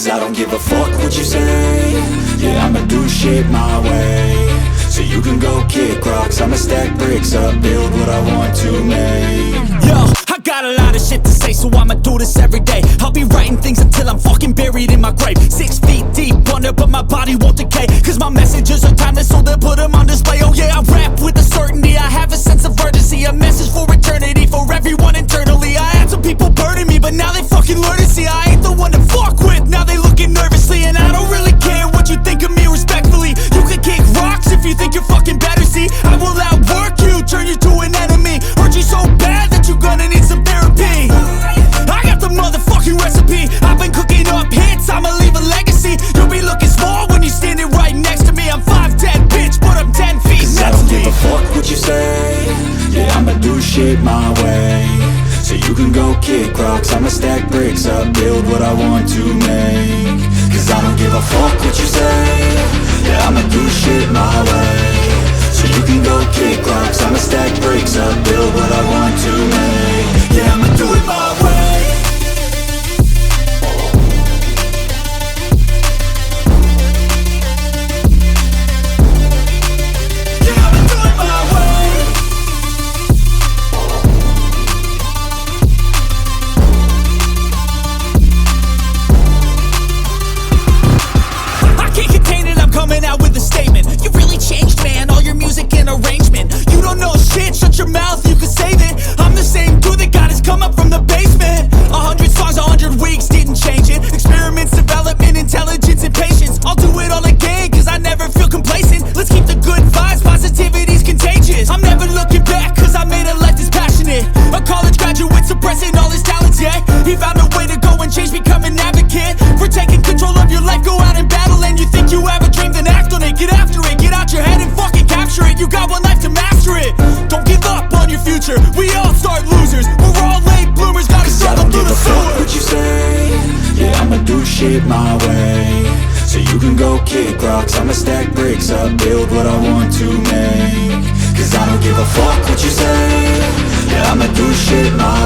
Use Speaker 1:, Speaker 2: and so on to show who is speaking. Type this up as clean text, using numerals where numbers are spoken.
Speaker 1: Cause I don't give a fuck what you say. Yeah, I'ma do shit my way. So you can go kick rocks, I'ma stack bricks up, build what I want to make.
Speaker 2: Yo, I got a lot of shit to say, so I'ma do this every day. I'll be writing things until I'm fucking buried in my grave. 6 feet deep under, but my body won't decay. Cause my messages are timeless, so they'll put them on display. Oh yeah, I rap with a certainty, I have a sense of urgency. A message for eternity, for everyone internally. I had some people burning me, but now they fucking learn to see I ain't the one to fuck with, now they looking nervously. And I don't really care what you think of me, respectfully. You can kick rocks if you think you're fucking better, see. I will outwork you, turn you to an enemy. Hurt you so bad that you're gonna need some therapy. I got the motherfucking recipe. I've been cooking up hits, I'ma leave a legacy. You'll be looking small when you're standing right next to me. I'm 5'10", bitch, but I'm 10 feet
Speaker 1: Cause
Speaker 2: next
Speaker 1: I don't
Speaker 2: to me.
Speaker 1: give a fuck what you say. Yeah, I'ma do shit my way. So you can go kick rocks, I'ma stack bricks up, build what I want to make. Cause I don't give a fuck what you say. Yeah, I'ma do shit my way. So you can go kick rocks, I'ma stack bricks up, build what I want to make. Yeah, I'ma do it my way.
Speaker 2: Coming out with a statement. You really changed, man, all your music and arrangement. You don't know shit, shut your mouth, you can save it. I'm the same dude that got his come up from the basement. 100 songs, 100 weeks, didn't change it. Experiments, development, intelligence, and patience. I'll do it all again, cause I never feel complacent. Let's keep the good vibes, positivity's contagious. I'm never looking back, cause I made a life that's passionate. A college graduate suppressing all his talents, yeah. He found a way to go and change, become an advocate. For taking control of your life, go out and battle. And you think you have a dream, then act on it. Get after it, get out your head and fucking capture it. You got one life to master it. Don't give up on your future, we all start losers. We're all late bloomers, gotta struggle through the sewer.
Speaker 1: What you say? Yeah, I'ma do shit my way. So you can go kick rocks, I'ma stack bricks up, build what I want to make. Cause I don't give a fuck what you say. Yeah, I'ma do shit my